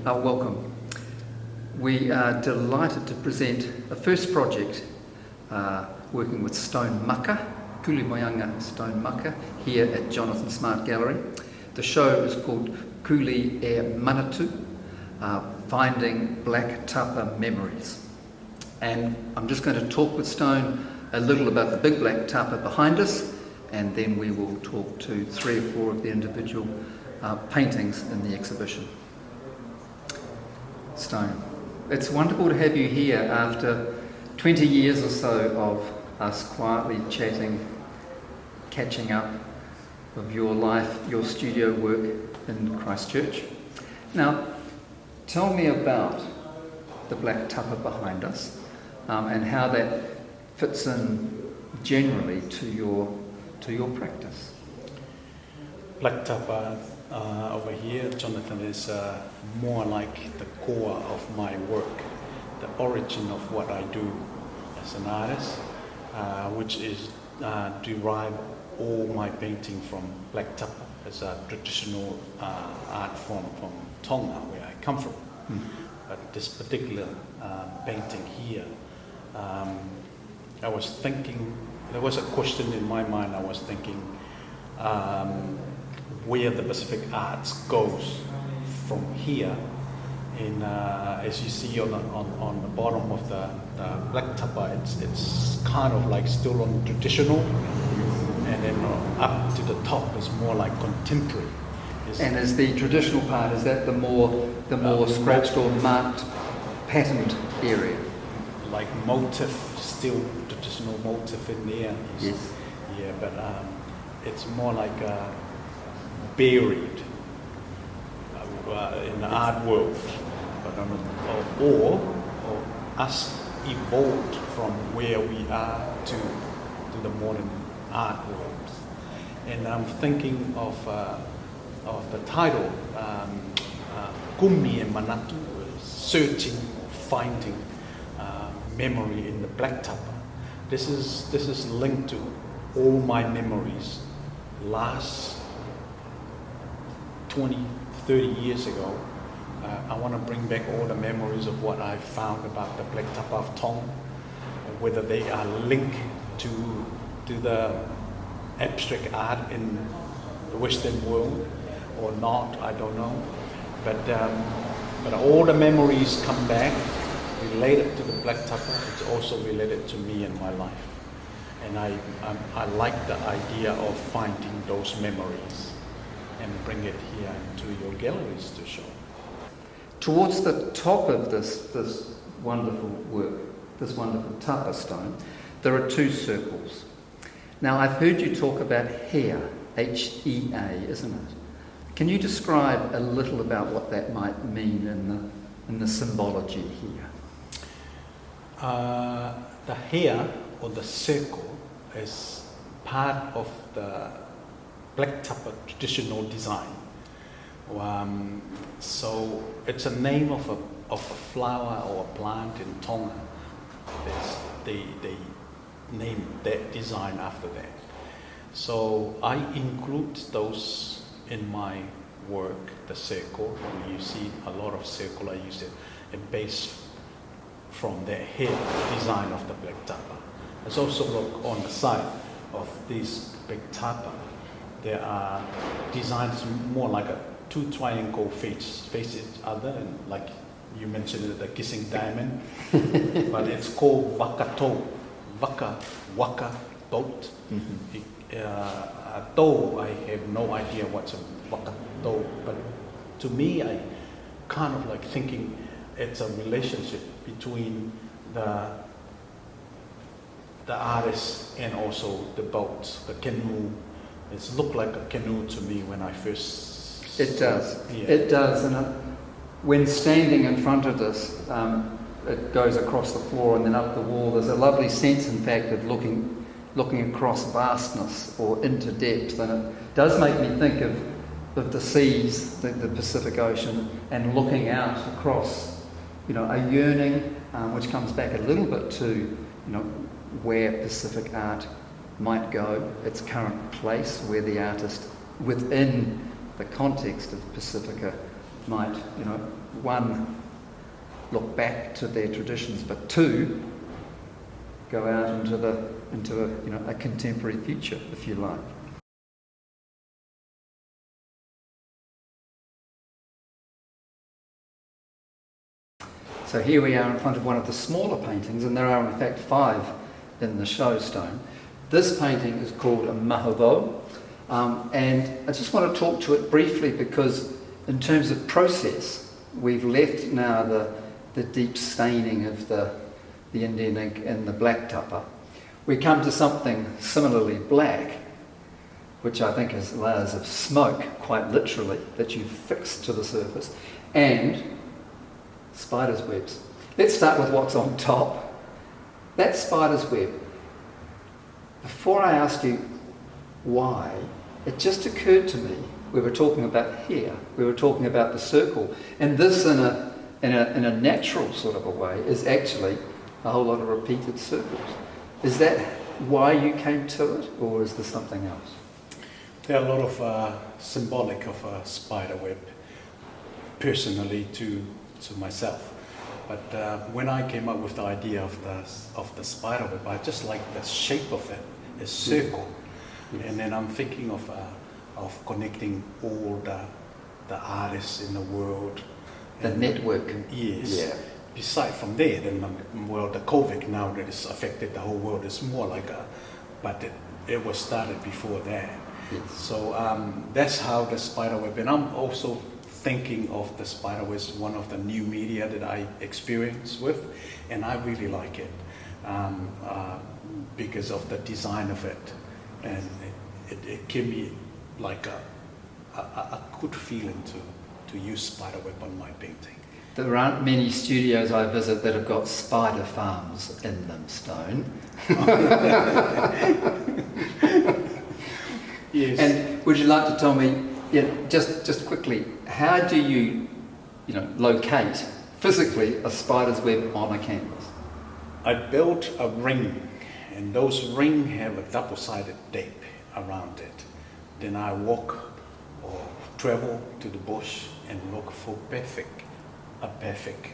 Welcome. We are delighted to present a first project working with stone Maka, Kulimoe'anga stone Maka, here at Jonathan Smart Gallery. The show is called Manatu, Finding Black Tapa Memories. And I'm just going to talk with Stone a little about the big black tapa behind us, and then we will talk to 3 or 4 of the individual paintings in the exhibition. Stone, it's wonderful to have you here after 20 years or so of us quietly chatting, catching up of your life, your studio work in Christchurch. Now, tell me about the black tapa behind us and how that fits in generally to your practice. Black tapa over here, Jonathan, is more like the core of my work, the origin of what I do as an artist, which is derive all my painting from black tapa as a traditional art form from Tonga, where I come from. But this particular painting here, I was thinking, there was a question in my mind. I was thinking where the Pacific Arts goes from here. In as you see on the bottom of the black tapa, it's kind of like still on traditional, and then up to the top is more like contemporary. And is the traditional part, is that the more scratched or marked patterned area? Like motif, still traditional motif in there. Yes. Yeah, but it's more like buried in the art world, but or us evolved from where we are to the modern art world. And I'm thinking of the title, Kumi and Manatu, searching, finding memory in the black tapa. This is linked to all my memories last 20, 30 years ago. I want to bring back all the memories of what I found about the black tapa of Tonga, whether they are linked to the abstract art in the Western world or not, I don't know. But all the memories come back related to the black tapa. It's also related to me and my life. And I like the idea of finding those memories and bring it here into your galleries to show. Towards the top of this wonderful work, this wonderful tapa stone, there are 2 circles. Now, I've heard you talk about hair, H-E-A, isn't it? Can you describe a little about what that might mean in the symbology here? The hair, or the circle, is part of the black tapa traditional design. So it's a name of a flower or a plant in Tonga. They name that design after that. So I include those in my work, the circle. When you see a lot of circle, I use it based from the hair design of the black tapa. Let's also look on the side of this big tapa. There are designs more like 2 triangle face each other, and like you mentioned it, the kissing diamond. But it's called waka boat. Though I have no idea what's a waka though, but to me, I kind of like thinking it's a relationship between the artist and also the boat, the canoe. It's looked like a canoe to me when I first. It does. Yeah. It does, and when standing in front of this, it goes across the floor and then up the wall. There's a lovely sense, in fact, of looking across vastness or into depth, and it does make me think of the seas, the Pacific Ocean, and looking out across, a yearning, which comes back a little bit to, where Pacific art might go, its current place, where the artist, within the context of Pacifica, might, one, look back to their traditions, but two, go out into a contemporary future, if you like. So here we are in front of one of the smaller paintings, and there are in fact 5 in the show stone. This painting is called a Mahavo, and I just want to talk to it briefly because in terms of process, we've left now the deep staining of the Indian ink and the black Tapa. We come to something similarly black, which I think is layers of smoke, quite literally, that you've fixed to the surface, and spider's webs. Let's start with what's on top. That spider's web. Before I ask you why, it just occurred to me, we were talking about hair, we were talking about the circle, and this in a natural sort of a way is actually a whole lot of repeated circles. Is that why you came to it, or is there something else? There are a lot of symbolic of a spider web, personally to myself. But when I came up with the idea of the spider web, I just like the shape of it, a circle. Yes. And then I'm thinking of connecting all the artists in the world. The network. Yes. Yeah. Beside from there, then the COVID now that has affected the whole world is more like but it was started before that. Yes. So that's how the spider web, and I'm also thinking of the spider web as one of the new media that I experience with, and I really like it because of the design of it, and it gave me like a good feeling to use spider web on my painting. There aren't many studios I visit that have got spider farms in them, Stone. Yes. And would you like to tell me, just quickly, how do you locate physically a spider's web on a canvas? I built a ring, and those rings have a double-sided tape around it. Then I walk or travel to the bush and look for a perfect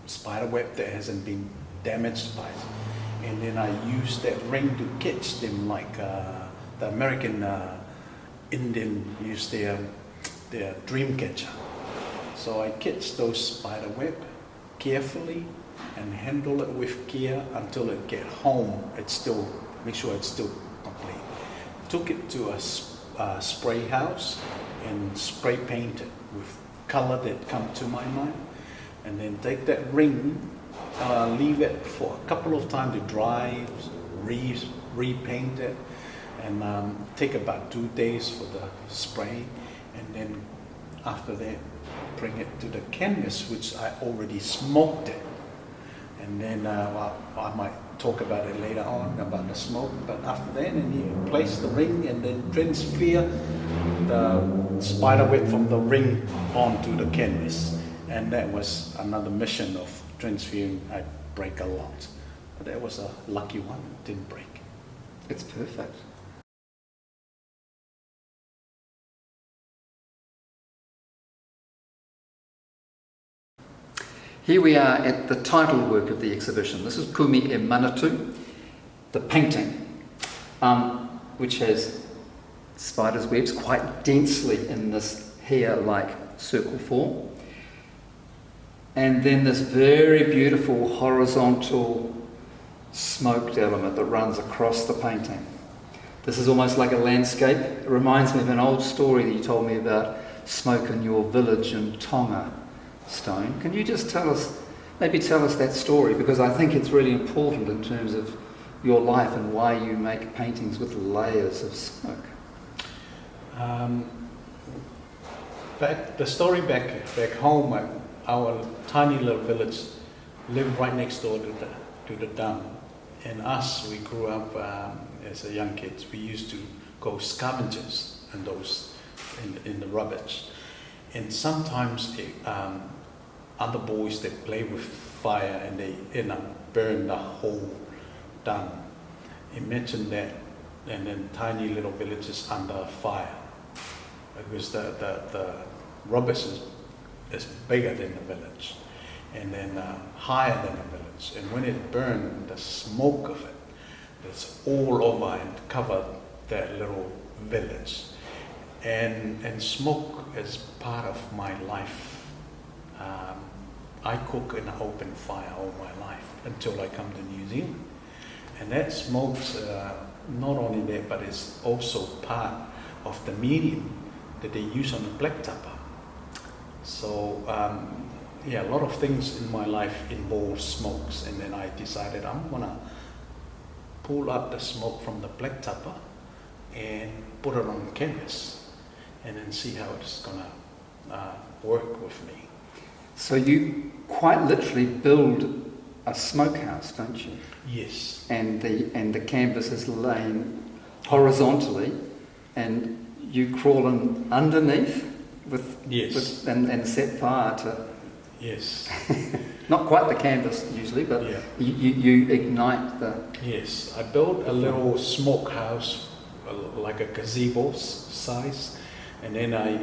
spider web that hasn't been damaged by it. And then I use that ring to catch them like the American Indian use their dream catcher. So I catch those spider web carefully and handle it with care until it get home. Make sure it's still complete. Took it to a spray house and spray paint it with color that come to my mind, and then take that ring, leave it for a couple of times to dry, repaint it, and take about 2 days for the spray, and then after that bring it to the canvas, which I already smoked it, and then I might talk about it later on about the smoke, but after that, and you place the ring and then transfer the spider web from the ring onto the canvas, and that was another mission of transferring. I break a lot, but that was a lucky one, it didn't break. It's perfect. Here we are at the title work of the exhibition. This is Kumi Manatu, the painting, which has spider's webs quite densely in this hair-like circle form. And then this very beautiful horizontal smoked element that runs across the painting. This is almost like a landscape. It reminds me of an old story that you told me about smoke in your village in Tonga, Stone. Can you just tell us that story? Because I think it's really important in terms of your life and why you make paintings with layers of smoke. The story back home, our tiny little village lived right next door to the dam. And us, we grew up as a young kids. We used to go scavengers in the rubbish. And sometimes other boys, they play with fire and they end up burn the whole dam. Imagine that, and then tiny little villages under fire, because the Roberts is bigger than the village, and then higher than the village. And when it burned, the smoke of it, it's all over and covered that little village. And smoke is part of my life. I cook in an open fire all my life until I come to New Zealand. And that smoke's not only that, but it's also part of the medium that they use on the black tapa. So yeah, a lot of things in my life involve smokes, and then I decided I'm gonna pull up the smoke from the black tapa and put it on canvas, and then see how it's gonna work with me. So you quite literally build a smokehouse, don't you? Yes. And the canvas is laying horizontally, and you crawl in underneath Yes. and set fire to. Yes. Not quite the canvas usually, but Yeah. you ignite the. Yes, I built a little smokehouse, like a gazebo size, and then I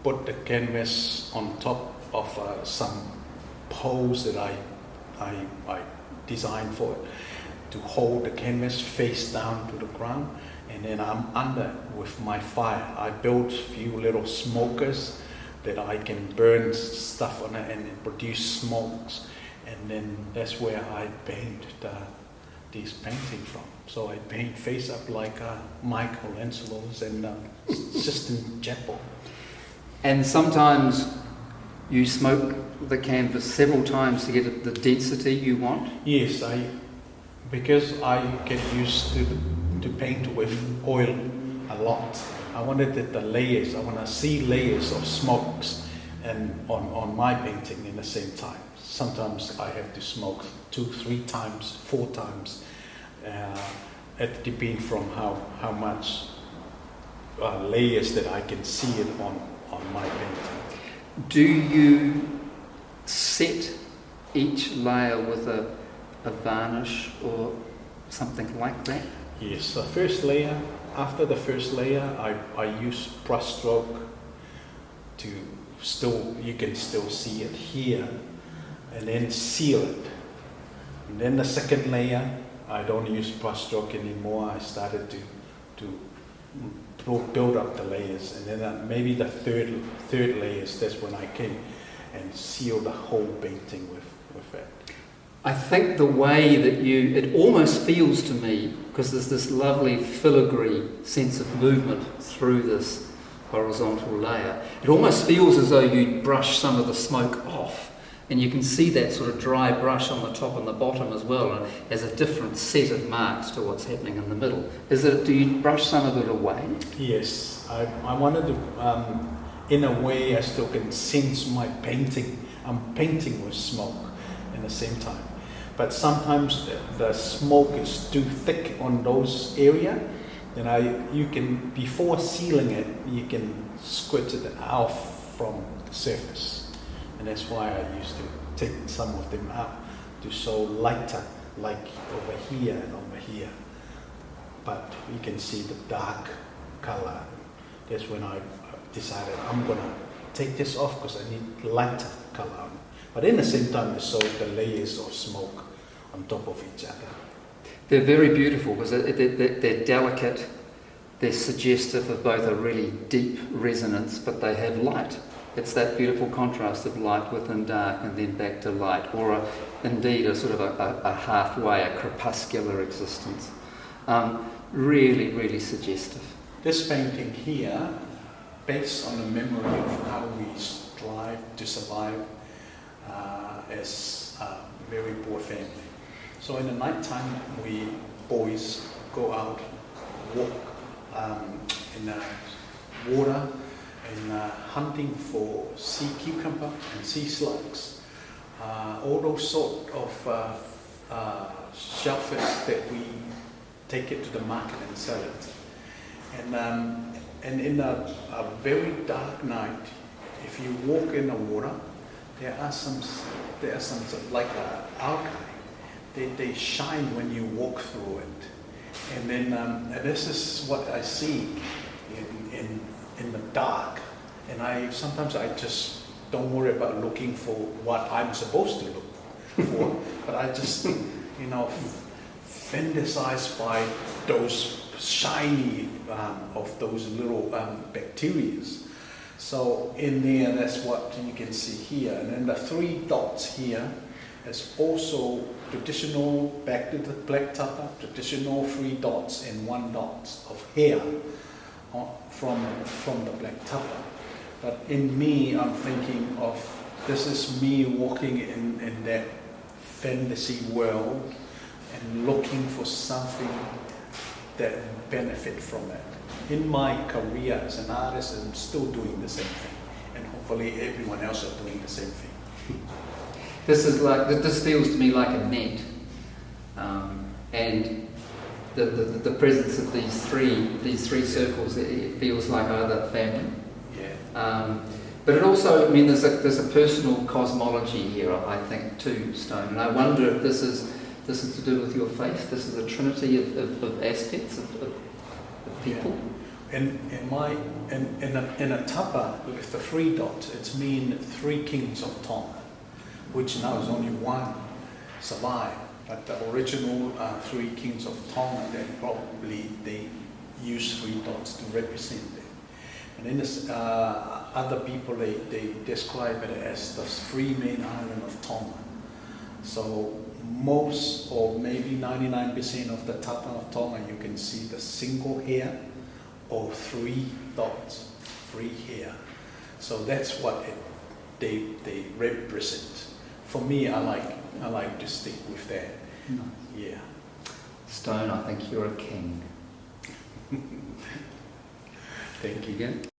put the canvas on top of some poles that I designed for it to hold the canvas face down to the ground, and then I'm under with my fire. I built a few little smokers that I can burn stuff on it and produce smokes, and then that's where I paint these paintings from. So I paint face up like Michelangelo's and Sistine Chapel. And sometimes you smoke the canvas several times to get the density you want. Yes, because I get used to paint with oil a lot. I wanted the layers. I want to see layers of smokes and on my painting in the same time. Sometimes I have to smoke 2, 3 times, 4 times. It depends from how much layers that I can see it on my painting. Do you set each layer with a varnish or something like that? Yes, the first layer. After the first layer, I use brush stroke to you can still see it here, and then seal it. And then the second layer, I don't use brush stroke anymore. I started to build up the layers, and then maybe the third layers, that's when I came and sealed the whole painting with it. I think the way that it almost feels to me, because there's this lovely filigree sense of movement through this horizontal layer, it almost feels as though you brush some of the smoke off, and you can see that sort of dry brush on the top and the bottom as well, and as a different set of marks to what's happening in the middle. Do you brush some of it away? Yes, I wanted to, in a way I still can sense my painting. I'm painting with smoke at the same time. But sometimes the smoke is too thick on those areas, then you can, before sealing it, you can squirt it out from the surface. And that's why I used to take some of them out to show lighter, like over here and over here. But you can see the dark color. That's when I decided I'm gonna take this off because I need lighter color on it. But in the same time, it showed the layers of smoke on top of each other. They're very beautiful because they're delicate, they're suggestive of both a really deep resonance, but they have light. It's that beautiful contrast of light within dark and then back to light, or indeed a sort of a halfway, a crepuscular existence. Really, really suggestive. This painting here, based on the memory of how we strive to survive as a very poor family. So in the night time, we boys go out, walk in the water, and hunting for sea cucumber and sea slugs, all those sort of shellfish that we take it to the market and sell it. And in a very dark night, if you walk in the water, there are some like algae. They shine when you walk through it. And then this is what I see in the dark. And sometimes I just don't worry about looking for what I'm supposed to look for, but I just, fantasized by those shiny of those little bacteria. So in there, that's what you can see here. And then the 3 dots here is also traditional, back to the black tapa, traditional 3 dots and 1 dot of hair from the black tapa. But in me, I'm thinking of, this is me walking in that fantasy world and looking for something that benefit from it. In my career as an artist, I'm still doing the same thing, and hopefully everyone else are doing the same thing. This feels to me like a net, and the presence of these three circles, it feels like either family. Yeah. But it also, there's a personal cosmology here, I think, too, Stone. And I wonder if this is to do with your faith. This is a trinity of aspects of people. Yeah. In a tapa with the 3 dots, it's mean 3 kings of Tonga, which now is only 1 survive. But the original 3 kings of Tonga, they use 3 dots to represent them. And then there's other people, they describe it as the 3 main island of Tonga. So most, or maybe 99% of the tapa of Tonga, you can see the single hair or 3 dots, 3 hair. So that's what they represent. For me, I like to stick with that. Nice. Yeah. Stone, I think you're a king. Thank you. Again.